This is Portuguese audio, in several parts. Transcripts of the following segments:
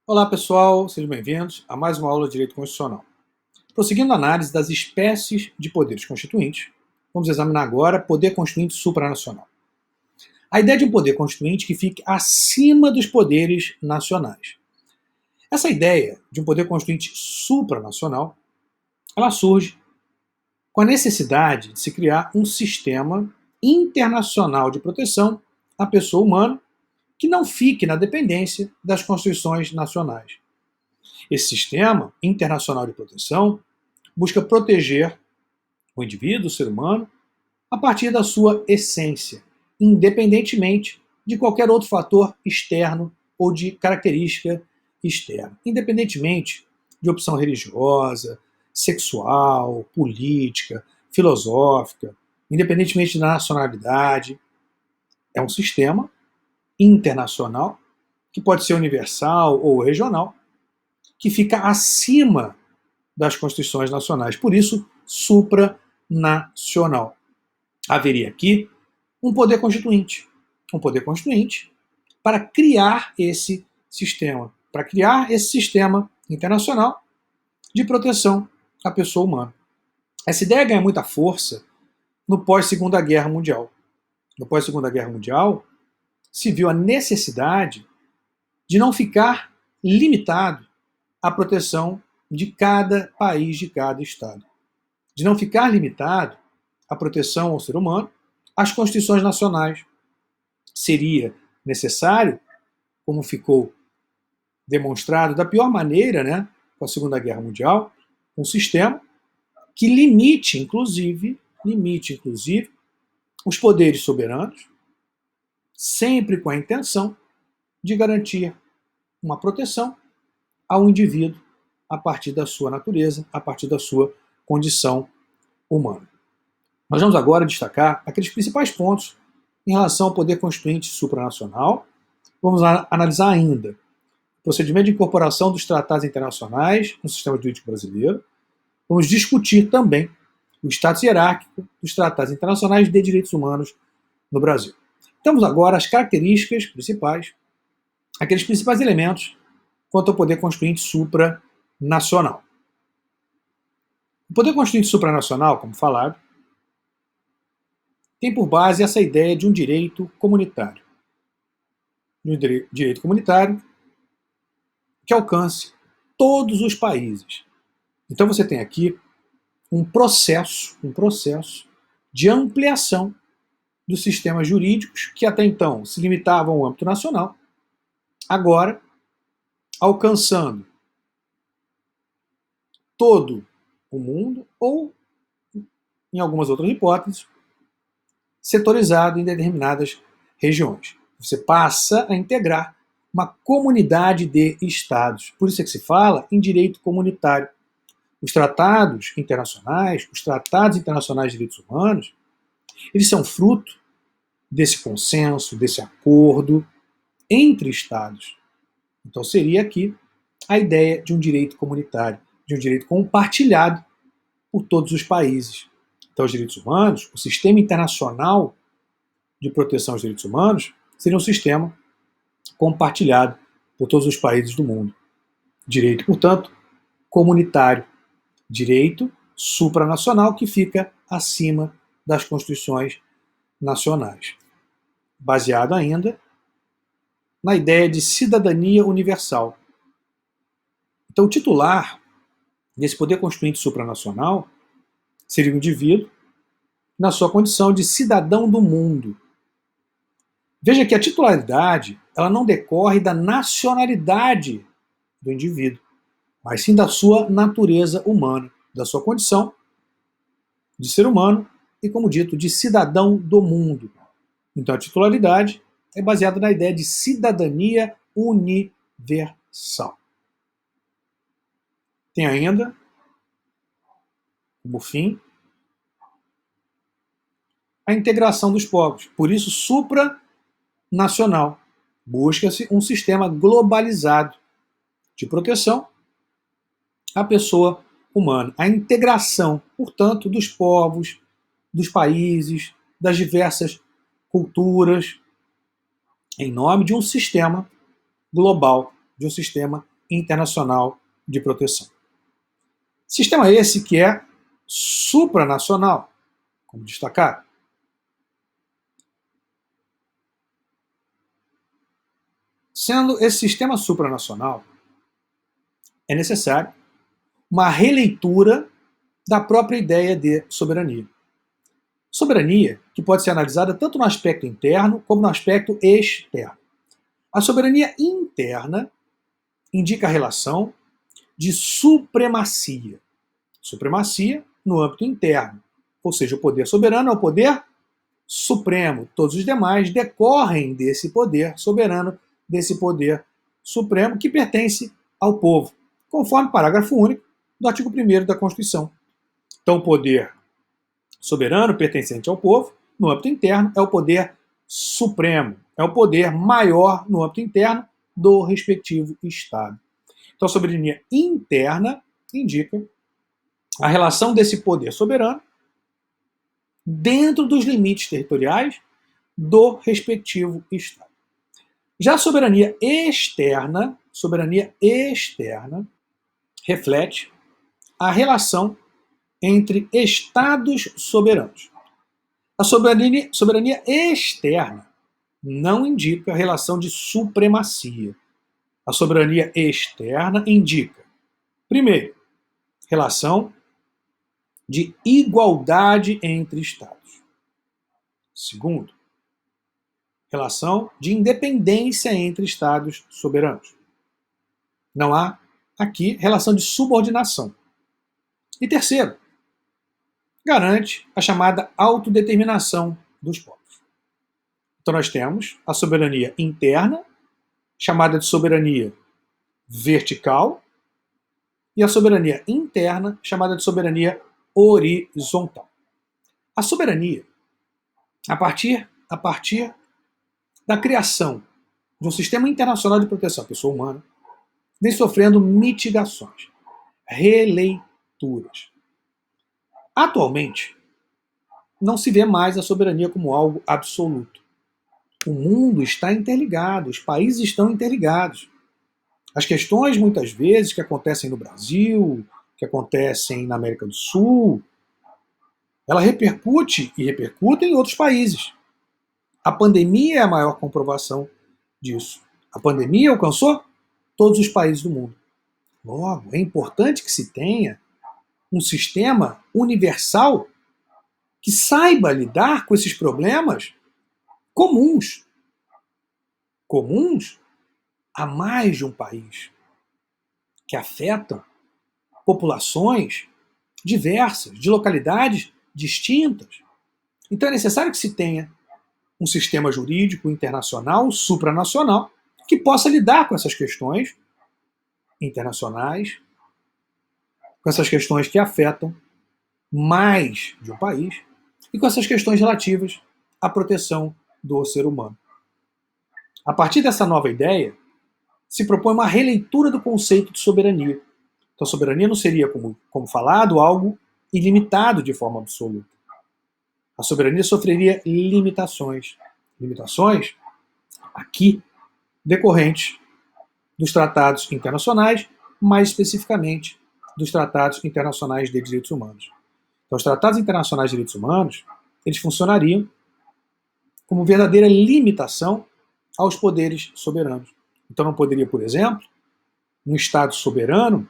Olá pessoal, sejam bem-vindos a mais uma aula de Direito Constitucional. Prosseguindo a análise das espécies de poderes constituintes, vamos examinar agora poder constituinte supranacional. A ideia de um poder constituinte que fique acima dos poderes nacionais. Essa ideia de um poder constituinte supranacional, ela surge com a necessidade de se criar um sistema internacional de proteção à pessoa humana que não fique na dependência das constituições nacionais. Esse sistema internacional de proteção busca proteger o indivíduo, o ser humano, a partir da sua essência, independentemente de qualquer outro fator externo ou de característica externa, independentemente de opção religiosa, sexual, política, filosófica, independentemente da nacionalidade. É um sistema internacional, que pode ser universal ou regional, que fica acima das constituições nacionais, por isso, supranacional. Haveria aqui um poder constituinte para criar esse sistema internacional de proteção à pessoa humana. Essa ideia ganha muita força no pós-Segunda Guerra Mundial. No pós-Segunda Guerra Mundial, se viu a necessidade de não ficar limitado à proteção de cada país, de cada estado. De não ficar limitado à proteção ao ser humano às constituições nacionais. Seria necessário, como ficou demonstrado da pior maneira, com a Segunda Guerra Mundial, um sistema que limite, inclusive, os poderes soberanos, sempre com a intenção de garantir uma proteção ao indivíduo a partir da sua natureza, a partir da sua condição humana. Nós vamos agora destacar aqueles principais pontos em relação ao poder constituinte supranacional. Vamos analisar ainda o procedimento de incorporação dos tratados internacionais no sistema jurídico brasileiro. Vamos discutir também o status hierárquico dos tratados internacionais de direitos humanos no Brasil. Temos agora as características principais, aqueles principais elementos quanto ao poder constituinte supranacional. O poder constituinte supranacional, como falado, tem por base essa ideia de um direito comunitário. De um direito comunitário que alcance todos os países. Então você tem aqui um processo de ampliação dos sistemas jurídicos que até então se limitavam ao âmbito nacional, agora alcançando todo o mundo ou, em algumas outras hipóteses, setorizado em determinadas regiões. Você passa a integrar uma comunidade de estados. Por isso é que se fala em direito comunitário. Os tratados internacionais de direitos humanos, eles são fruto desse consenso, desse acordo entre estados. Então seria aqui a ideia de um direito comunitário, de um direito compartilhado por todos os países. Então os direitos humanos, o sistema internacional de proteção aos direitos humanos, seria um sistema compartilhado por todos os países do mundo. Direito, portanto, comunitário. Direito supranacional que fica acima das constituições nacionais. Baseado ainda na ideia de cidadania universal. Então, o titular desse poder constituinte supranacional seria o indivíduo na sua condição de cidadão do mundo. Veja que a titularidade ela não decorre da nacionalidade do indivíduo, mas sim da sua natureza humana, da sua condição de ser humano e, como dito, de cidadão do mundo. Então a titularidade é baseada na ideia de cidadania universal. Tem ainda, como fim, a integração dos povos. Por isso, supranacional. Busca-se um sistema globalizado de proteção à pessoa humana. A integração, portanto, dos povos, dos países, das diversas culturas, em nome de um sistema global, de um sistema internacional de proteção. Sistema esse que é supranacional, como destacar. Sendo esse sistema supranacional, é necessário uma releitura da própria ideia de soberania. Soberania que pode ser analisada tanto no aspecto interno como no aspecto externo. A soberania interna indica a relação de supremacia. Supremacia no âmbito interno, ou seja, o poder soberano é o poder supremo. Todos os demais decorrem desse poder soberano, desse poder supremo que pertence ao povo, conforme o parágrafo único do artigo 1º da Constituição. Então, o poder soberano pertencente ao povo, no âmbito interno, é o poder supremo, é o poder maior no âmbito interno do respectivo Estado. Então, a soberania interna indica a relação desse poder soberano dentro dos limites territoriais do respectivo Estado. Já a soberania externa reflete a relação entre Estados soberanos. A soberania externa não indica a relação de supremacia. A soberania externa indica, primeiro, relação de igualdade entre Estados. Segundo, relação de independência entre Estados soberanos. Não há aqui relação de subordinação. E terceiro, garante a chamada autodeterminação dos povos. Então nós temos a soberania interna, chamada de soberania vertical, e a soberania interna, chamada de soberania horizontal. A soberania, a partir da criação de um sistema internacional de proteção à pessoa humana, vem sofrendo mitigações, releituras. Atualmente, não se vê mais a soberania como algo absoluto. O mundo está interligado, os países estão interligados. As questões, muitas vezes, que acontecem no Brasil, que acontecem na América do Sul, ela repercute e repercute em outros países. A pandemia é a maior comprovação disso. A pandemia alcançou todos os países do mundo. Logo, é importante que se tenha um sistema universal que saiba lidar com esses problemas comuns a mais de um país, que afetam populações diversas, de localidades distintas. Então é necessário que se tenha um sistema jurídico internacional, supranacional, que possa lidar com essas questões internacionais, com essas questões que afetam mais de um país e com essas questões relativas à proteção do ser humano. A partir dessa nova ideia, se propõe uma releitura do conceito de soberania. Então, soberania não seria, como falado, algo ilimitado de forma absoluta. A soberania sofreria limitações. Limitações, aqui, decorrentes dos tratados internacionais, mais especificamente dos tratados internacionais de direitos humanos. Então, os tratados internacionais de direitos humanos, eles funcionariam como verdadeira limitação aos poderes soberanos. Então não poderia, por exemplo, um Estado soberano,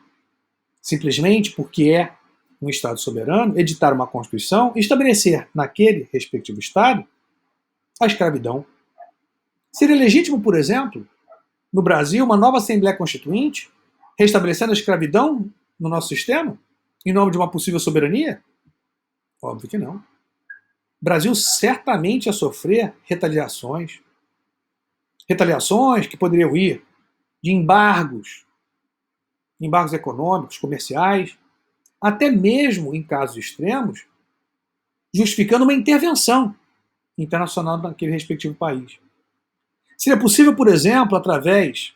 simplesmente porque é um Estado soberano, editar uma Constituição e estabelecer naquele respectivo Estado a escravidão. Seria legítimo, por exemplo, no Brasil, uma nova Assembleia Constituinte, restabelecendo a escravidão no nosso sistema, em nome de uma possível soberania? Óbvio que não. O Brasil certamente ia sofrer retaliações que poderiam ir de embargos econômicos, comerciais, até mesmo, em casos extremos, justificando uma intervenção internacional naquele respectivo país. Seria possível, por exemplo, através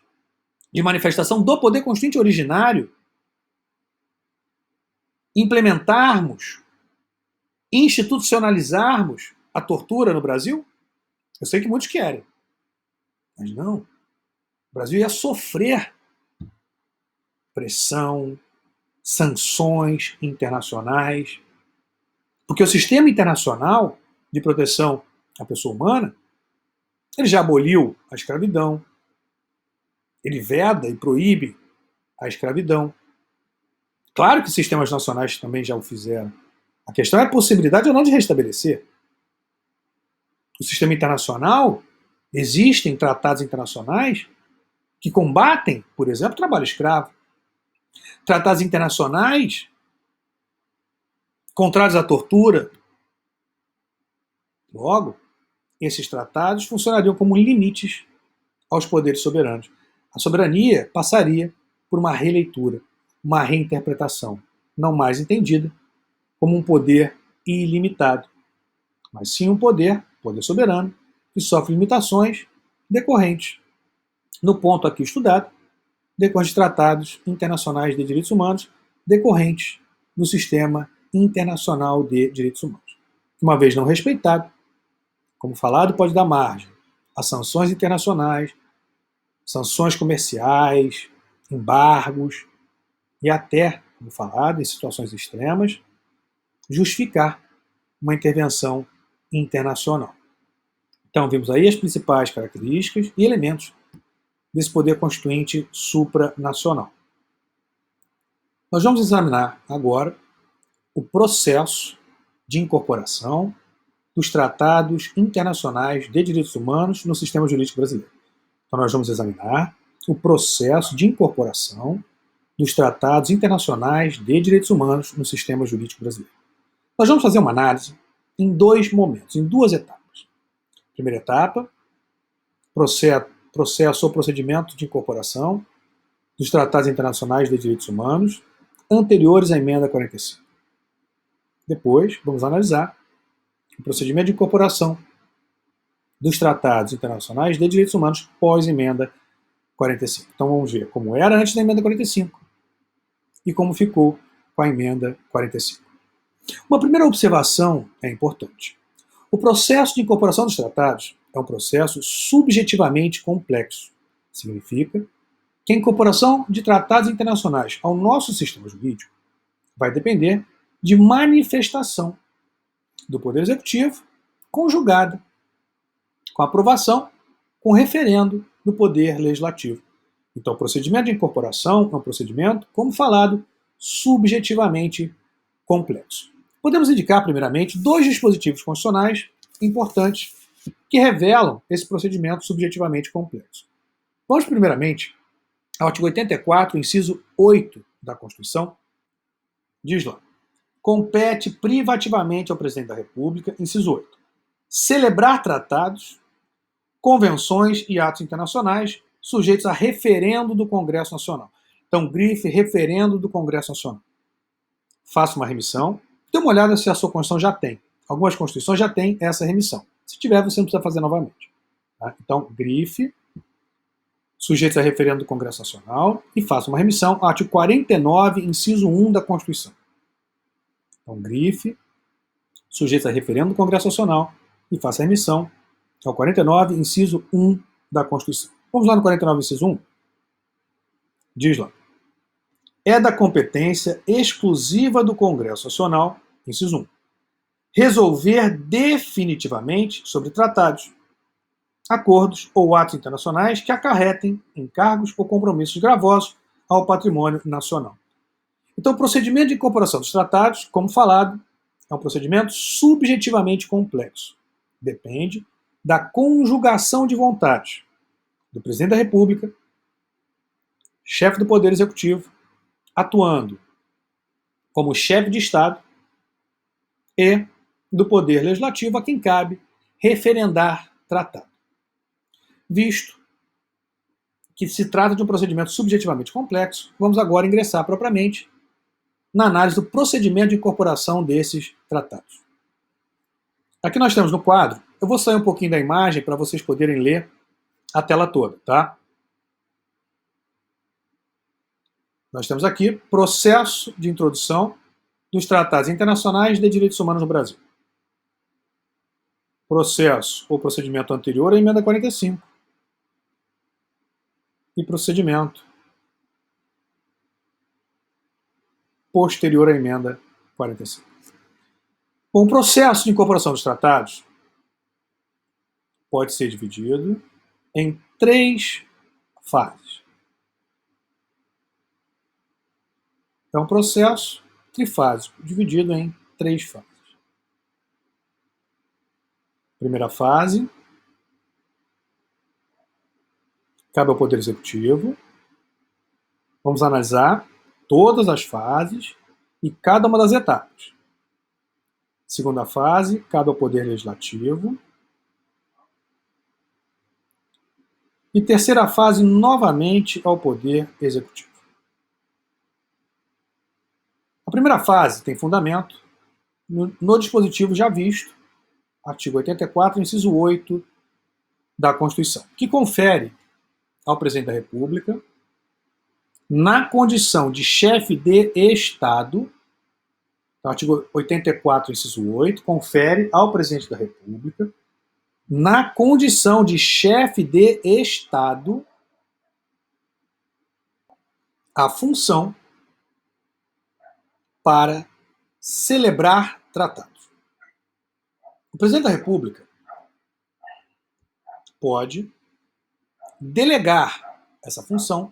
de manifestação do poder constituinte originário, implementarmos, institucionalizarmos a tortura no Brasil? Eu sei que muitos querem, mas não. O Brasil ia sofrer pressão, sanções internacionais. Porque o sistema internacional de proteção à pessoa humana, ele já aboliu a escravidão, ele veda e proíbe a escravidão. Claro que sistemas nacionais também já o fizeram. A questão é a possibilidade ou não de restabelecer. O sistema internacional, existem tratados internacionais que combatem, por exemplo, o trabalho escravo. Tratados internacionais contrários à tortura. Logo, esses tratados funcionariam como limites aos poderes soberanos. A soberania passaria por uma releitura, uma reinterpretação, não mais entendida como um poder ilimitado, mas sim um poder soberano, que sofre limitações decorrentes, no ponto aqui estudado, decorrentes de tratados internacionais de direitos humanos, decorrentes do sistema internacional de direitos humanos. Uma vez não respeitado, como falado, pode dar margem a sanções internacionais, sanções comerciais, embargos e até, como falado, em situações extremas, justificar uma intervenção internacional. Então, vimos aí as principais características e elementos desse poder constituinte supranacional. Nós vamos examinar agora o processo de incorporação dos tratados internacionais de direitos humanos no sistema jurídico brasileiro. Então, nós vamos examinar o processo de incorporação dos tratados internacionais de direitos humanos no sistema jurídico brasileiro. Nós vamos fazer uma análise em dois momentos, em duas etapas. Primeira etapa, processo ou procedimento de incorporação dos tratados internacionais de direitos humanos anteriores à emenda 45. Depois, vamos analisar o procedimento de incorporação dos tratados internacionais de direitos humanos pós-emenda 45. Então vamos ver como era antes da emenda 45 e como ficou com a emenda 45. Uma primeira observação é importante. O processo de incorporação dos tratados é um processo subjetivamente complexo. Significa que a incorporação de tratados internacionais ao nosso sistema jurídico vai depender de manifestação do Poder Executivo conjugada com aprovação, com referendo do Poder Legislativo. Então, o procedimento de incorporação é um procedimento, como falado, subjetivamente complexo. Podemos indicar, primeiramente, dois dispositivos constitucionais importantes que revelam esse procedimento subjetivamente complexo. Vamos, primeiramente, ao artigo 84, inciso 8 da Constituição, diz lá: compete privativamente ao Presidente da República, inciso 8, celebrar tratados, convenções e atos internacionais sujeitos a referendo do Congresso Nacional. Então, grife referendo do Congresso Nacional. Faça uma remissão. Dê uma olhada se a sua Constituição já tem. Algumas Constituições já têm essa remissão. Se tiver, você não precisa fazer novamente. Tá? Então, grife, sujeitos a referendo do Congresso Nacional, e faça uma remissão ao artigo 49, inciso 1 da Constituição. Então, grife, sujeitos a referendo do Congresso Nacional, e faça a remissão ao 49, inciso 1 da Constituição. Vamos lá no 49, inciso 1? Diz lá: é da competência exclusiva do Congresso Nacional, inciso 1, resolver definitivamente sobre tratados, acordos ou atos internacionais que acarretem encargos ou compromissos gravosos ao patrimônio nacional. Então, o procedimento de incorporação dos tratados, como falado, é um procedimento subjetivamente complexo. Depende da conjugação de vontades do Presidente da República, chefe do Poder Executivo, atuando como chefe de Estado, e do Poder Legislativo, a quem cabe referendar tratado. Visto que se trata de um procedimento subjetivamente complexo, vamos agora ingressar propriamente na análise do procedimento de incorporação desses tratados. Aqui nós temos no quadro, eu vou sair um pouquinho da imagem para vocês poderem ler a tela toda, tá? Nós temos aqui processo de introdução dos tratados internacionais de direitos humanos no Brasil. Processo ou procedimento anterior à emenda 45. E procedimento posterior à emenda 45. Bom, o processo de incorporação dos tratados pode ser dividido em 3 fases. É um processo trifásico, dividido em 3 fases. Primeira fase, cabe ao Poder Executivo. Vamos analisar todas as fases e cada uma das etapas. Segunda fase, cabe ao Poder Legislativo. E terceira fase, novamente, ao Poder Executivo. A primeira fase tem fundamento no dispositivo já visto, artigo 84, inciso 8 da Constituição, que confere ao Presidente da República, na condição de chefe de Estado, então, artigo 84, inciso 8, confere ao Presidente da República, na condição de chefe de Estado, a função para celebrar tratados. O Presidente da República pode delegar essa função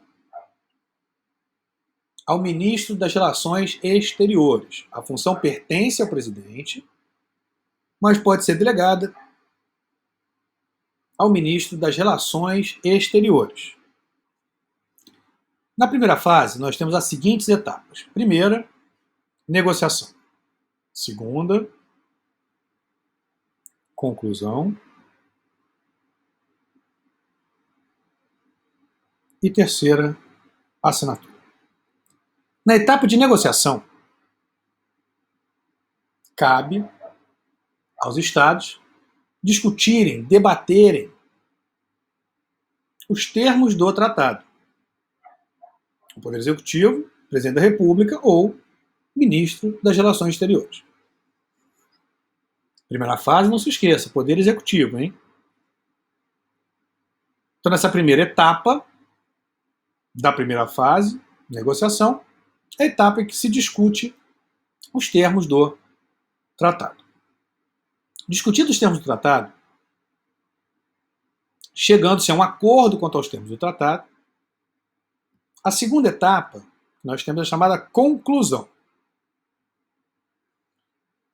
ao Ministro das Relações Exteriores. A função pertence ao presidente, mas pode ser delegada ao Ministro das Relações Exteriores. Na primeira fase, nós temos as seguintes etapas. Primeira, negociação. Segunda, conclusão. E terceira, assinatura. Na etapa de negociação, cabe aos Estados discutirem, debaterem os termos do tratado. O Poder Executivo, Presidente da República ou Ministro das Relações Exteriores. Primeira fase, não se esqueça, Poder Executivo, hein? Então, nessa primeira etapa da primeira fase, negociação, é a etapa em que se discute os termos do tratado. Discutidos os termos do tratado, chegando-se a um acordo quanto aos termos do tratado, a segunda etapa, nós temos a chamada conclusão.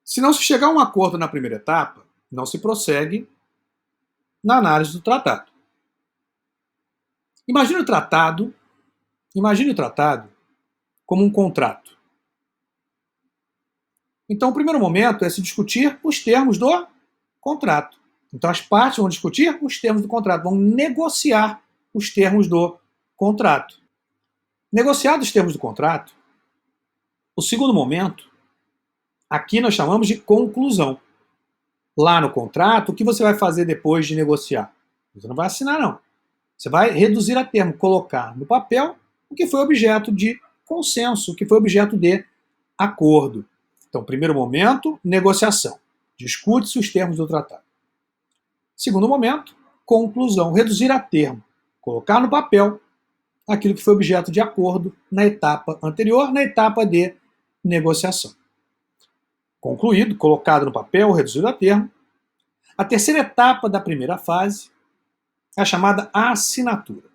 Se não se chegar a um acordo na primeira etapa, não se prossegue na análise do tratado. Imagine o tratado como um contrato. Então, o primeiro momento é se discutir os termos do contrato. Então, as partes vão discutir os termos do contrato, vão negociar os termos do contrato. Negociados os termos do contrato, o segundo momento, aqui nós chamamos de conclusão. Lá no contrato, o que você vai fazer depois de negociar? Você não vai assinar, não. Você vai reduzir a termo, colocar no papel o que foi objeto de consenso, o que foi objeto de acordo. Então, primeiro momento, negociação. Discute-se os termos do tratado. Segundo momento, conclusão. Reduzir a termo. Colocar no papel aquilo que foi objeto de acordo na etapa anterior, na etapa de negociação. Concluído, colocado no papel, reduzido a termo. A terceira etapa da primeira fase é a chamada assinatura.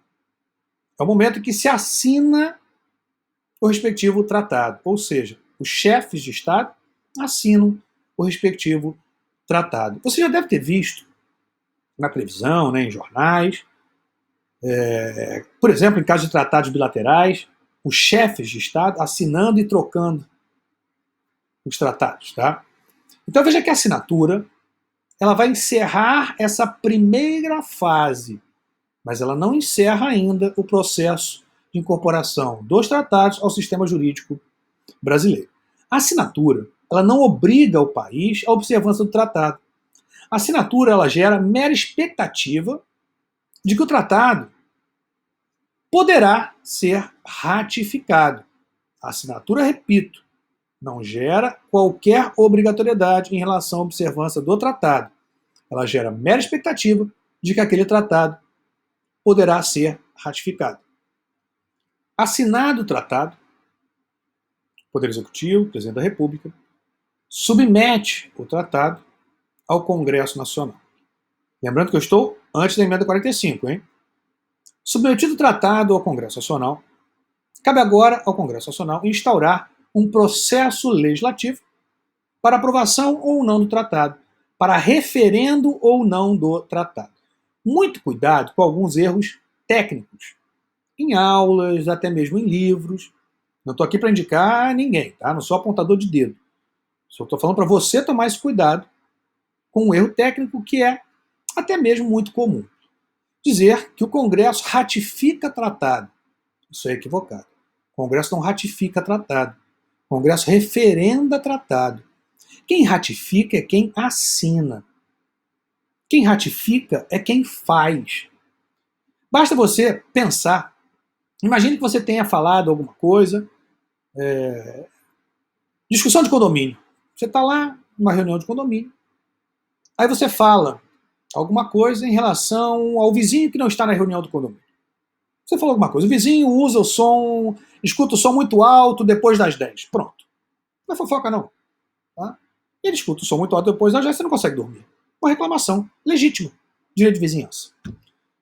É o momento em que se assina o respectivo tratado, ou seja, os chefes de Estado assinam o respectivo tratado. Você já deve ter visto na televisão, né, em jornais, por exemplo, em caso de tratados bilaterais, os chefes de Estado assinando e trocando os tratados. Tá? Então veja que a assinatura ela vai encerrar essa primeira fase, mas ela não encerra ainda o processo de incorporação dos tratados ao sistema jurídico brasileiro. A assinatura ela não obriga o país à observância do tratado. A assinatura ela gera mera expectativa de que o tratado poderá ser ratificado. A assinatura, repito, não gera qualquer obrigatoriedade em relação à observância do tratado. Ela gera mera expectativa de que aquele tratado poderá ser ratificado. Assinado o tratado, o Poder Executivo, Presidente da República, submete o tratado ao Congresso Nacional. Lembrando que eu estou antes da emenda 45, hein? Submetido o tratado ao Congresso Nacional, cabe agora ao Congresso Nacional instaurar um processo legislativo para aprovação ou não do tratado, para referendo ou não do tratado. Muito cuidado com alguns erros técnicos, em aulas, até mesmo em livros. Não estou aqui para indicar ninguém, tá? Não sou apontador de dedo. Só estou falando para você tomar esse cuidado com um erro técnico que é até mesmo muito comum. Dizer que o Congresso ratifica tratado. Isso é equivocado. O Congresso não ratifica tratado. O Congresso referenda tratado. Quem ratifica é quem assina. Quem ratifica é quem faz. Basta você pensar. Imagine que você tenha falado alguma coisa. Discussão de condomínio. Você está lá numa reunião de condomínio. Aí você fala alguma coisa em relação ao vizinho que não está na reunião do condomínio. Você falou alguma coisa. O vizinho usa o som, escuta o som muito alto depois das 10. Pronto. Não é fofoca, não. Tá? Ele escuta o som muito alto depois das 10, você não consegue dormir. Uma reclamação legítima. Direito de vizinhança.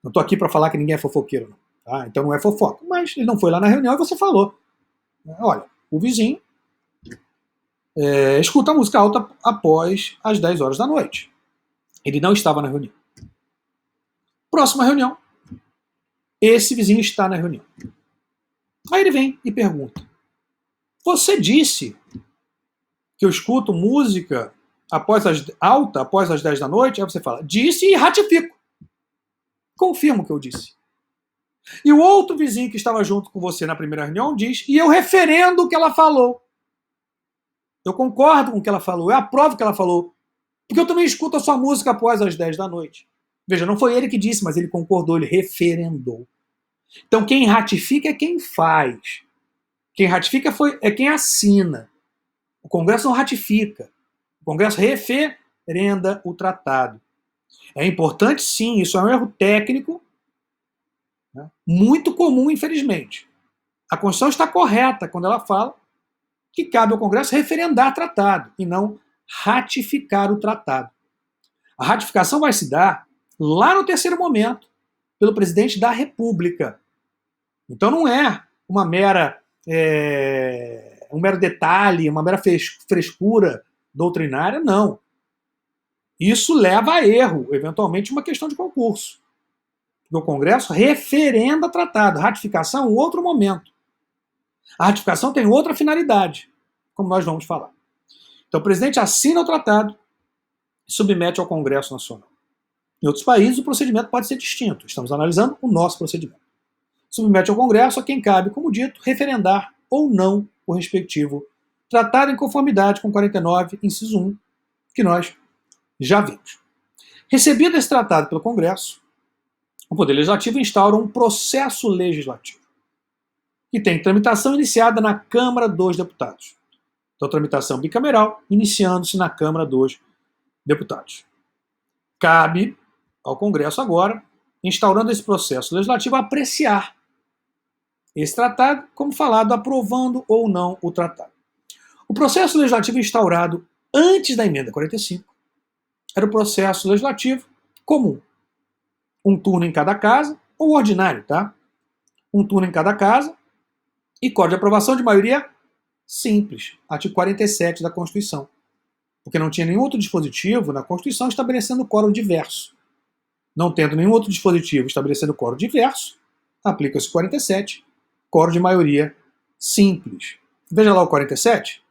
Não estou aqui para falar que ninguém é fofoqueiro, não. Tá? Então não é fofoca. Mas ele não foi lá na reunião e você falou. Olha, o vizinho escuta a música alta após as 10 horas da noite. Ele não estava na reunião. Próxima reunião. Esse vizinho está na reunião. Aí ele vem e pergunta: você disse que eu escuto música alta após as 10 da noite? Aí você fala: disse e ratifico. Confirmo o que eu disse. E o outro vizinho que estava junto com você na primeira reunião diz: e eu referendo o que ela falou. Eu concordo com o que ela falou, eu aprovo o que ela falou. Porque eu também escuto a sua música após as 10 da noite. Veja, não foi ele que disse, mas ele concordou, ele referendou. Então quem ratifica é quem faz. Quem ratifica é quem assina. O Congresso não ratifica. O Congresso referenda o tratado. É importante, sim, isso é um erro técnico, né, muito comum, infelizmente. A Constituição está correta quando ela fala que cabe ao Congresso referendar tratado e não ratificar o tratado. A ratificação vai se dar lá no terceiro momento, pelo presidente da República. Então não é um mero detalhe, uma mera frescura doutrinária, não. Isso leva a erro, eventualmente uma questão de concurso. O Congresso referenda tratado. Ratificação é um outro momento. A ratificação tem outra finalidade, como nós vamos falar. Então o presidente assina o tratado e submete ao Congresso Nacional. Em outros países o procedimento pode ser distinto. Estamos analisando o nosso procedimento. Submete ao Congresso a quem cabe, como dito, referendar ou não o respectivo tratado em conformidade com 49, inciso 1, que nós já vimos. Recebido esse tratado pelo Congresso, o Poder Legislativo instaura um processo legislativo, que tem tramitação iniciada na Câmara dos Deputados. Então, tramitação bicameral, iniciando-se na Câmara dos Deputados. Cabe ao Congresso agora, instaurando esse processo legislativo, apreciar esse tratado, como falado, aprovando ou não o tratado. O processo legislativo instaurado antes da emenda 45 era o processo legislativo comum. Um turno em cada casa, ou ordinário, tá? Um turno em cada casa e código de aprovação de maioria simples, artigo 47 da Constituição. Porque não tinha nenhum outro dispositivo na Constituição estabelecendo quórum diverso. Não tendo nenhum outro dispositivo estabelecendo quórum diverso, aplica-se o 47, quórum de maioria simples. Veja lá o 47.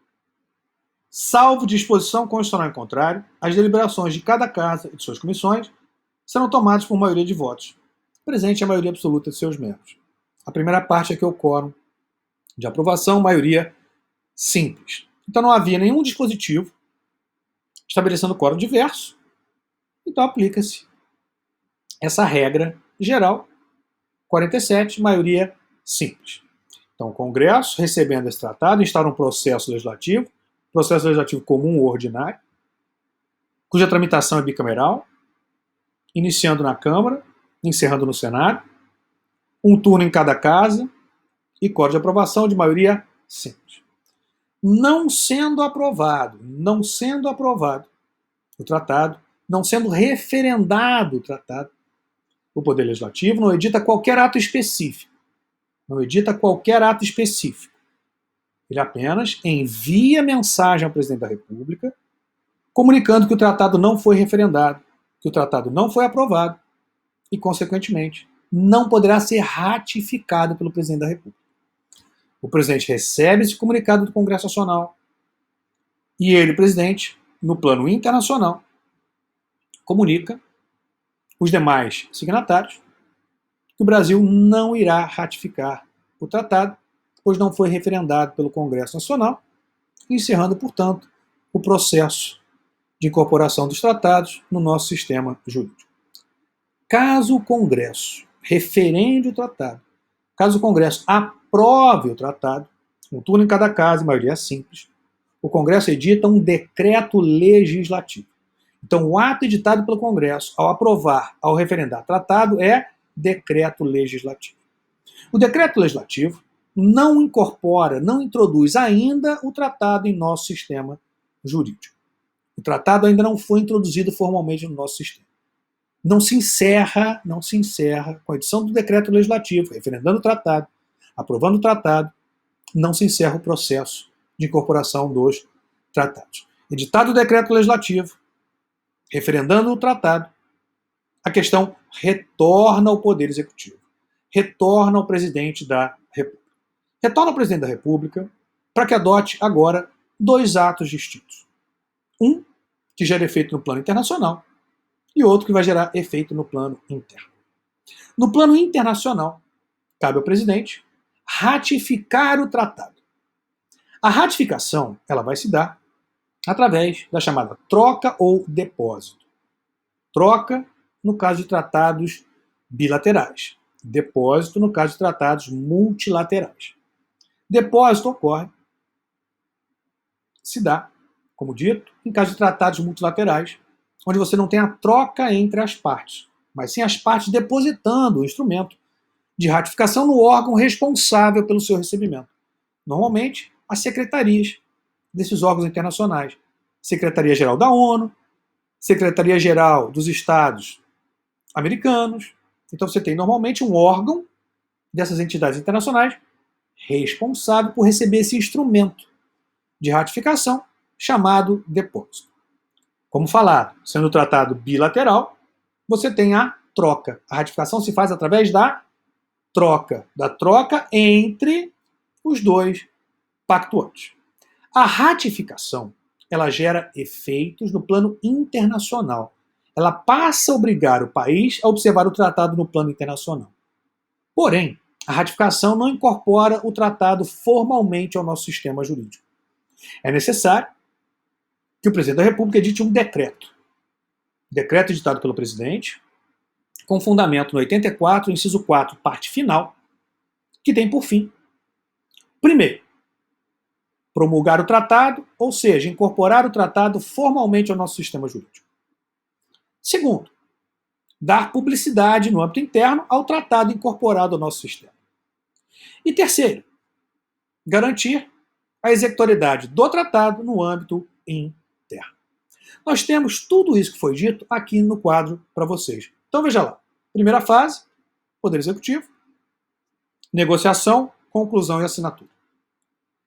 Salvo disposição constitucional em contrário, as deliberações de cada casa e de suas comissões serão tomadas por maioria de votos, presente a maioria absoluta de seus membros. A primeira parte é que é o quórum de aprovação, maioria simples. Então não havia nenhum dispositivo estabelecendo quórum diverso, então aplica-se essa regra geral, 47, maioria simples. Então o Congresso, recebendo esse tratado, instaura um processo legislativo comum ou ordinário, cuja tramitação é bicameral, iniciando na Câmara, encerrando no Senado, um turno em cada casa e código de aprovação de maioria simples. não sendo aprovado o tratado, não sendo referendado o tratado, o Poder Legislativo não edita qualquer ato específico. Ele apenas envia mensagem ao presidente da República comunicando que o tratado não foi referendado, que o tratado não foi aprovado e, consequentemente, não poderá ser ratificado pelo presidente da República. O presidente recebe esse comunicado do Congresso Nacional e ele, presidente, no plano internacional, comunica os demais signatários que o Brasil não irá ratificar o tratado, pois não foi referendado pelo Congresso Nacional, encerrando, portanto, o processo de incorporação dos tratados no nosso sistema jurídico. Caso o Congresso referende o tratado, caso o Congresso aprove o tratado, um turno em cada casa e maioria simples, o Congresso edita um decreto legislativo. Então, o ato editado pelo Congresso, ao aprovar, ao referendar tratado, é decreto legislativo. O decreto legislativo não incorpora, não introduz ainda o tratado em nosso sistema jurídico. O tratado ainda não foi introduzido formalmente no nosso sistema. Não se encerra com a edição do decreto legislativo, referendando o tratado, aprovando o tratado, não se encerra o processo de incorporação dos tratados. Editado o decreto legislativo, referendando o tratado, a questão retorna ao Poder Executivo, retorna ao Presidente da República. Retorna ao Presidente da República para que adote agora dois atos distintos. Um que gera efeito no plano internacional e outro que vai gerar efeito no plano interno. No plano internacional, cabe ao presidente ratificar o tratado. A ratificação ela vai se dar através da chamada troca ou depósito. Troca no caso de tratados bilaterais. Depósito no caso de tratados multilaterais. Depósito ocorre, se dá, como dito, em caso de tratados multilaterais, onde você não tem a troca entre as partes, mas sim as partes depositando o instrumento de ratificação no órgão responsável pelo seu recebimento. Normalmente, as secretarias desses órgãos internacionais. Secretaria-Geral da ONU, Secretaria-Geral dos Estados Americanos. Então você tem normalmente um órgão dessas entidades internacionais responsável por receber esse instrumento de ratificação chamado depósito. Como falado, sendo tratado bilateral, você tem a troca. A ratificação se faz através da troca entre os dois pactuantes. A ratificação, ela gera efeitos no plano internacional. Ela passa a obrigar o país a observar o tratado no plano internacional. Porém, a ratificação não incorpora o tratado formalmente ao nosso sistema jurídico. É necessário que o presidente da República edite um decreto. Decreto editado pelo presidente, com fundamento no 84, inciso 4, parte final, que tem por fim, primeiro, promulgar o tratado, ou seja, incorporar o tratado formalmente ao nosso sistema jurídico. Segundo, dar publicidade no âmbito interno ao tratado incorporado ao nosso sistema. E terceiro, garantir a executoriedade do tratado no âmbito interno. Nós temos tudo isso que foi dito aqui no quadro para vocês. Então veja lá. Primeira fase, Poder Executivo, negociação, conclusão e assinatura.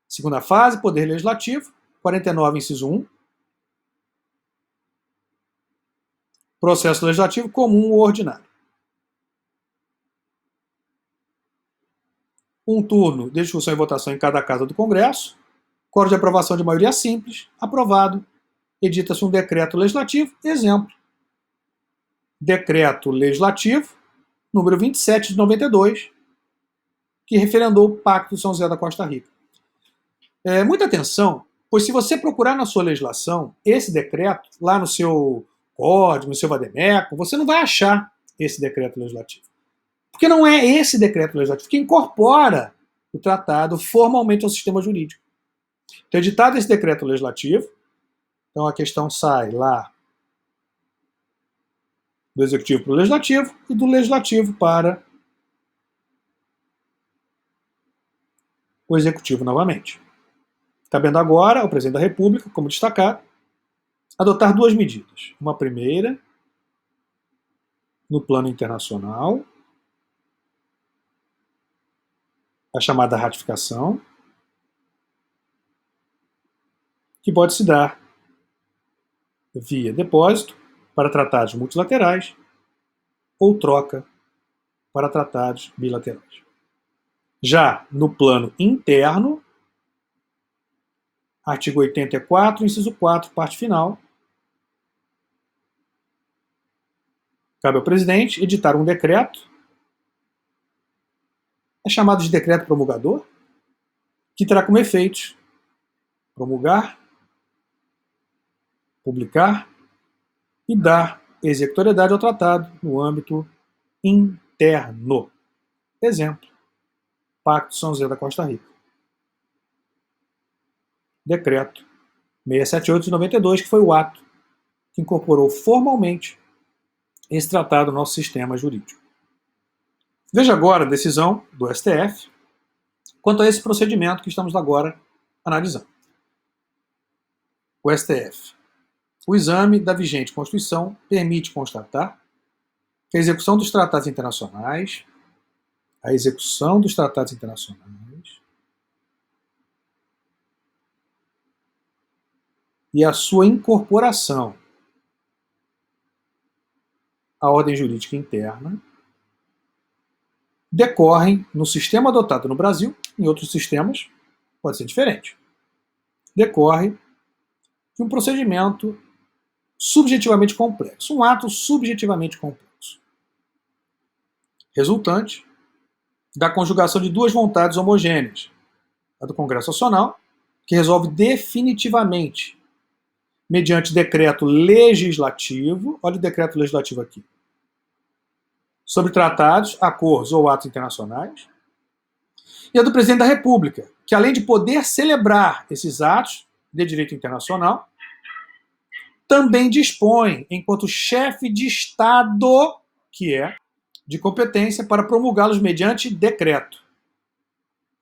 Segunda fase, Poder Legislativo, 49, inciso 1. Processo legislativo comum ou ordinário. Um turno de discussão e votação em cada casa do Congresso. Quórum de aprovação de maioria simples. Aprovado. Edita-se um decreto legislativo. Exemplo. Decreto legislativo, número 27 de 92, que referendou o Pacto de São José da Costa Rica. Muita atenção, pois se você procurar na sua legislação esse decreto, lá no seu código, no seu vademécum, você não vai achar esse decreto legislativo. Porque não é esse decreto legislativo que incorpora o tratado formalmente ao sistema jurídico. Então, editado esse decreto legislativo, então a questão sai lá do Executivo para o Legislativo e do Legislativo para o Executivo novamente. cabendo agora ao presidente da República, como destacado, adotar duas medidas. Uma primeira, no plano internacional, a chamada ratificação, que pode se dar via depósito para tratados multilaterais ou troca para tratados bilaterais. Já no plano interno, artigo 84, inciso 4, parte final, cabe ao presidente editar um decreto, é chamado de decreto promulgador, que terá como efeitos promulgar, publicar e dar executoriedade ao tratado no âmbito interno. Exemplo, Pacto de São José da Costa Rica. Decreto 678 de 92, que foi o ato que incorporou formalmente esse tratado no nosso sistema jurídico. Veja agora a decisão do STF quanto a esse procedimento que estamos agora analisando. O STF. O exame da vigente Constituição permite constatar que a execução dos tratados internacionais, e a sua incorporação à ordem jurídica interna decorrem no sistema adotado no Brasil, em outros sistemas pode ser diferente. Decorre de um procedimento subjetivamente complexo, um ato subjetivamente complexo, resultante da conjugação de duas vontades homogêneas, a do Congresso Nacional, que resolve definitivamente, mediante decreto legislativo, olha o decreto legislativo aqui, sobre tratados, acordos ou atos internacionais, e a do Presidente da República, que além de poder celebrar esses atos de direito internacional, também dispõe, enquanto chefe de Estado, que é, de competência para promulgá-los mediante decreto.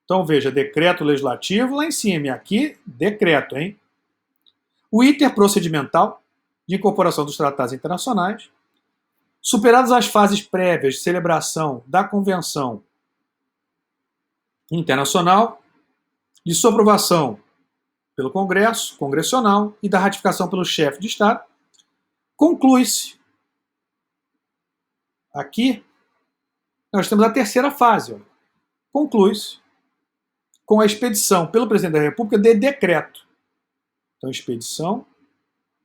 Então veja, decreto legislativo lá em cima, e aqui decreto, hein? O iter procedimental de incorporação dos tratados internacionais, superadas as fases prévias de celebração da Convenção Internacional, de sua aprovação pelo Congresso, Congressional e da ratificação pelo chefe de Estado, conclui-se. Aqui, nós temos a terceira fase. Conclui-se com a expedição pelo Presidente da República de decreto. Então, expedição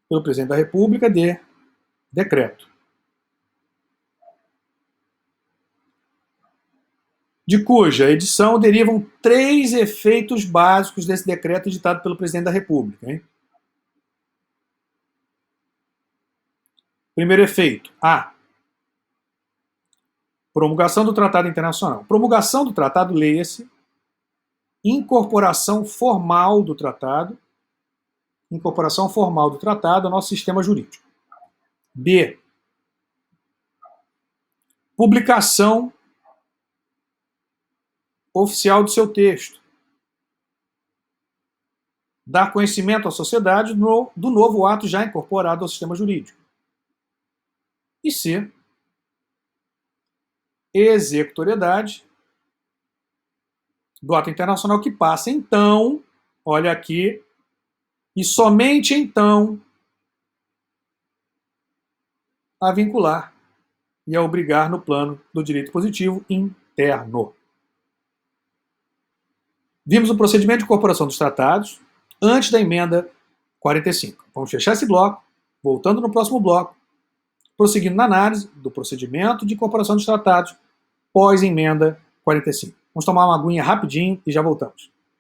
pelo Presidente da República de decreto. De cuja edição derivam 3 efeitos básicos desse decreto editado pelo Presidente da República. Hein? Primeiro efeito, A. Promulgação do Tratado Internacional. Promulgação do Tratado, leia-se, incorporação formal do Tratado ao nosso sistema jurídico. B. Publicação oficial do seu texto. Dar conhecimento à sociedade do novo ato já incorporado ao sistema jurídico. E C. Executoriedade do ato internacional que passa então, olha aqui, e somente então a vincular e a obrigar no plano do direito positivo interno. Vimos o procedimento de incorporação dos tratados antes da emenda 45. Vamos fechar esse bloco, voltando no próximo bloco, prosseguindo na análise do procedimento de incorporação dos tratados pós-emenda 45. Vamos tomar uma aguinha rapidinho e já voltamos.